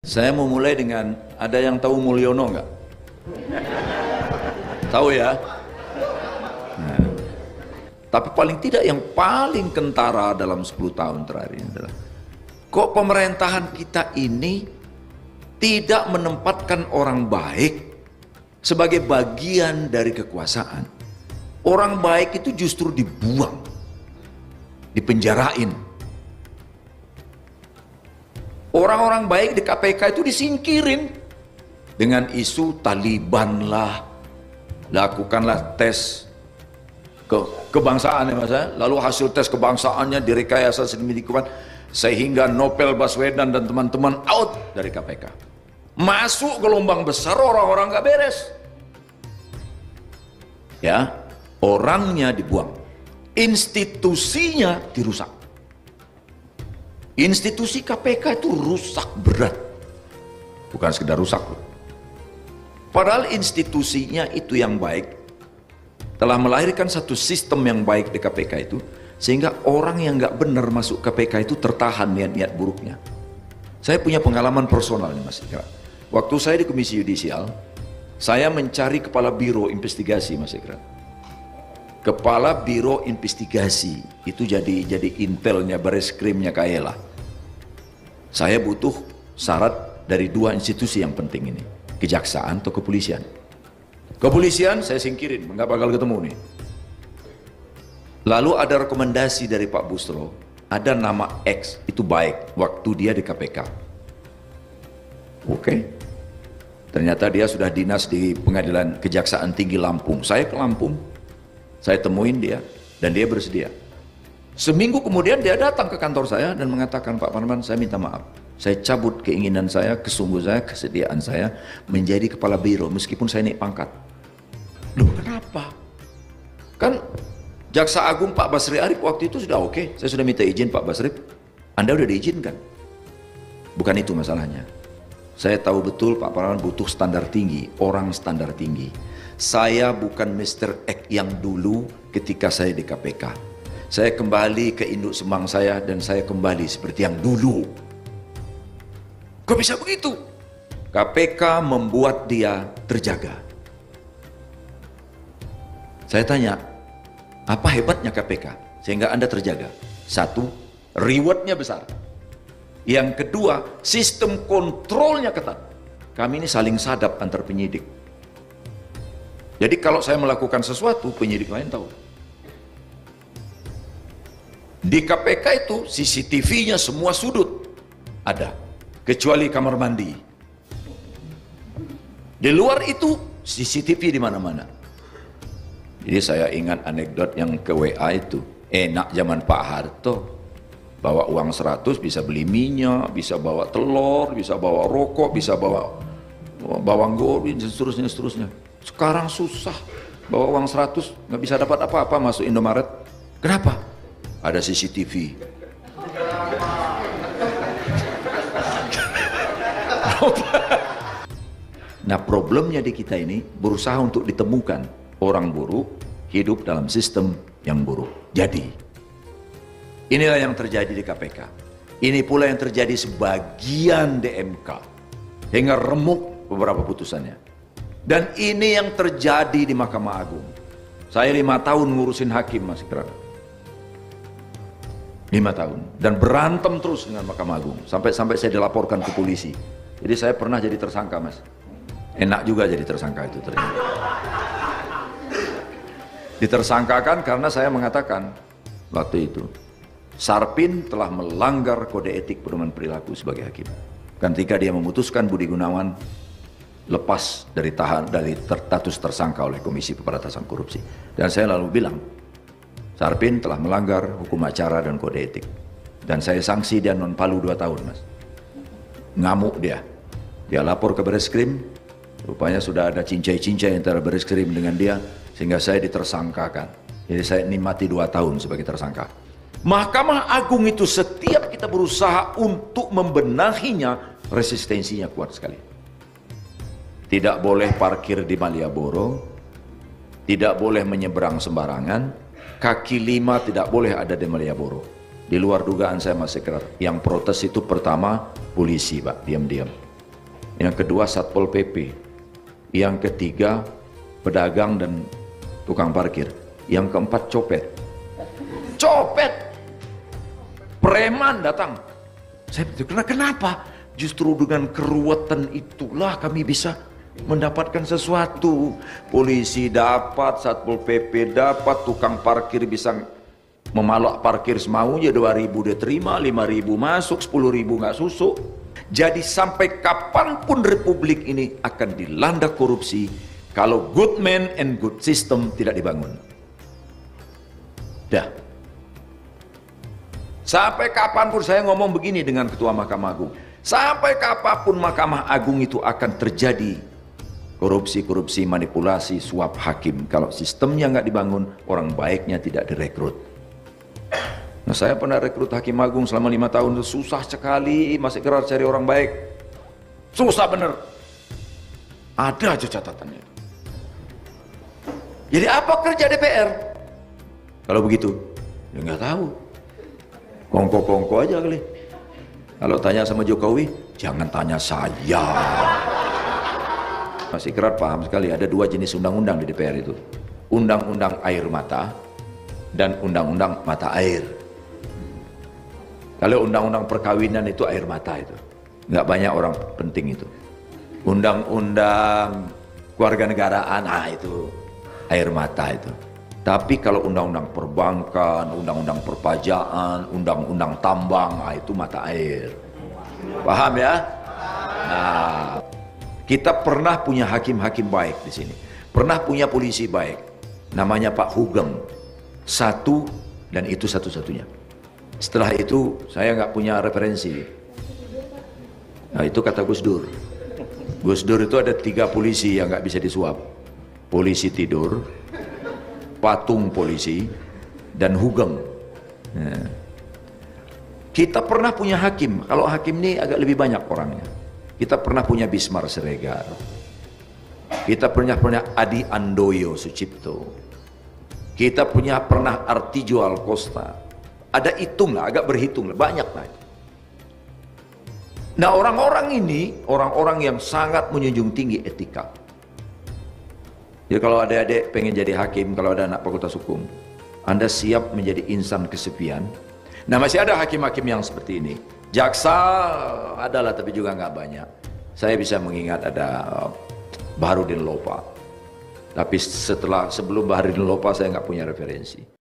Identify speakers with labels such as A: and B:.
A: Saya mau mulai dengan, ada yang tahu Mulyono nggak? Tahu ya? Nah, tapi paling tidak yang paling kentara dalam 10 tahun terakhir ini adalah kok pemerintahan kita ini tidak menempatkan orang baik sebagai bagian dari kekuasaan. Orang baik itu justru dibuang, dipenjarain. Orang-orang baik di KPK itu disingkirin dengan isu Taliban lah, lakukanlah tes kebangsaan ya mas, lalu hasil tes kebangsaannya direkayasa sedemikian sehingga Novel Baswedan dan teman-teman out dari KPK, masuk gelombang besar orang-orang gak beres ya, orangnya dibuang, institusinya dirusak. Institusi KPK itu rusak berat, bukan sekedar rusak loh. Padahal institusinya itu yang baik telah melahirkan satu sistem yang baik di KPK itu, sehingga orang yang nggak benar masuk KPK itu tertahan niat-niat buruknya. Saya punya pengalaman personal nih Mas Ikra. Waktu saya di Komisi Yudisial, saya mencari kepala biro investigasi Mas Ikra. Kepala Biro Investigasi itu jadi intelnya, bareskrimnya Kaela. Saya butuh syarat dari dua institusi yang penting ini, kejaksaan atau kepolisian. Kepolisian saya singkirin, nggak bakal ketemu nih. Lalu ada rekomendasi dari Pak Busro, ada nama X, itu baik waktu dia di KPK. Oke. Ternyata dia sudah dinas di Pengadilan Kejaksaan Tinggi Lampung. Saya ke Lampung. Saya temuin dia dan dia bersedia. Seminggu kemudian dia datang ke kantor saya dan mengatakan, Pak Parman, saya minta maaf. Saya cabut keinginan saya, kesediaan saya menjadi kepala biro meskipun saya naik pangkat. Loh kenapa? Kan Jaksa Agung Pak Basri Arif waktu itu sudah oke. Saya sudah minta izin Pak Basri. Anda udah diizinkan. Bukan itu masalahnya. Saya tahu betul Pak Parman butuh standar tinggi, orang standar tinggi. Saya bukan Mr. X yang dulu ketika saya di KPK. Saya kembali ke induk semang saya dan saya kembali seperti yang dulu. Kok bisa begitu? KPK membuat dia terjaga. Saya tanya, apa hebatnya KPK sehingga Anda terjaga? Satu, rewardnya besar. Yang kedua, sistem kontrolnya ketat. Kami ini saling sadap antar penyidik. Jadi kalau saya melakukan sesuatu, penyidik lain tahu. Di KPK itu CCTV-nya semua sudut ada, kecuali kamar mandi. Di luar itu CCTV di mana-mana. Jadi saya ingat anekdot yang ke WA itu, enak zaman Pak Harto. Bawa uang 100 bisa beli minyak, bisa bawa telur, bisa bawa rokok, bisa bawa bawang goreng, dan seterusnya. Sekarang susah, bawa uang 100 nggak bisa dapat apa-apa masuk Indomaret. Kenapa? Ada CCTV. Nah problemnya di kita ini berusaha untuk ditemukan orang buruk hidup dalam sistem yang buruk. Jadi inilah yang terjadi di KPK. Ini pula yang terjadi sebagian DMK hingga remuk beberapa putusannya. Dan ini yang terjadi di Mahkamah Agung. Saya 5 tahun ngurusin hakim Mas Ikra. 5 tahun. Dan berantem terus dengan Mahkamah Agung. Sampai saya dilaporkan ke polisi. Jadi saya pernah jadi tersangka Mas. Enak juga jadi tersangka itu ternyata. Ditersangkakan karena saya mengatakan waktu itu, Sarpin telah melanggar kode etik pedoman perilaku sebagai hakim. Ketika dia memutuskan Budi Gunawan lepas dari status tersangka oleh Komisi Pemberantasan Korupsi. Dan saya lalu bilang, Sarpin telah melanggar hukum acara dan kode etik. Dan saya sanksi dia non palu 2 tahun Mas. Ngamuk dia. Dia lapor ke Bareskrim, rupanya sudah ada cincai-cincai antara Bareskrim dengan dia, sehingga saya ditersangkakan. Jadi saya nikmati 2 tahun sebagai tersangka. Mahkamah Agung itu setiap kita berusaha untuk membenahinya, resistensinya kuat sekali. Tidak boleh parkir di Malioboro, tidak boleh menyeberang sembarangan, kaki 5 tidak boleh ada di Malioboro. Di luar dugaan saya Mas Ikrar, yang protes itu pertama polisi Pak, diam-diam. Yang kedua Satpol PP. Yang ketiga pedagang dan tukang parkir. Yang keempat copet. Copet! Preman datang. Saya berpikir, kenapa? Justru dengan keruwetan itulah kami bisa mendapatkan sesuatu. Polisi dapat, Satpol PP dapat, tukang parkir bisa memalok parkir semaunya, 2.000 dia terima, 5.000 masuk, 10.000 nggak susuk. Jadi sampai kapanpun republik ini akan dilanda korupsi kalau good man and good system tidak dibangun. Dah. Sampai kapanpun saya ngomong begini dengan Ketua Mahkamah Agung. Sampai kapanpun Mahkamah Agung itu akan terjadi korupsi, manipulasi, suap hakim. Kalau sistemnya nggak dibangun, orang baiknya tidak direkrut. Nah, saya pernah rekrut Hakim Agung selama 5 tahun, itu susah sekali, masih keras cari orang baik. Susah bener. Ada aja catatannya. Jadi apa kerja DPR? Kalau begitu, ya nggak tahu. Kongko-kongko aja kali. Kalau tanya sama Jokowi, jangan tanya saya. Masih kerat paham sekali, ada 2 jenis undang-undang di DPR itu. Undang-undang air mata dan undang-undang mata air. Kalau undang-undang perkawinan itu air mata itu. Nggak banyak orang penting itu. Undang-undang kewarganegaraan, itu air mata itu. Tapi kalau undang-undang perbankan, undang-undang perpajakan, undang-undang tambang, itu mata air. Paham ya? Nah, kita pernah punya hakim-hakim baik di sini. Pernah punya polisi baik. Namanya Pak Hugeng. Satu dan itu satu-satunya. Setelah itu saya nggak punya referensi. Nah, itu kata Gus Dur. Gus Dur itu ada 3 polisi yang nggak bisa disuap. Polisi tidur, patung polisi, dan Hugeng. Nah, kita pernah punya hakim. Kalau hakim ini agak lebih banyak orangnya. Kita pernah punya Bismar Siregar. Kita pernah Adi Andoyo Sucipto. Kita pernah Artijo Alcosta. Ada hitung lah, agak berhitung lah, banyak lah. Nah, orang-orang ini, orang-orang yang sangat menjunjung tinggi etika. Jadi kalau adik-adik pengen jadi hakim, kalau ada anak fakultas hukum, Anda siap menjadi insan kesepian. Nah, masih ada hakim-hakim yang seperti ini. Jaksa adalah, tapi juga nggak banyak. Saya bisa mengingat ada Baharudin Lopa. Tapi sebelum Baharudin Lopa saya nggak punya referensi.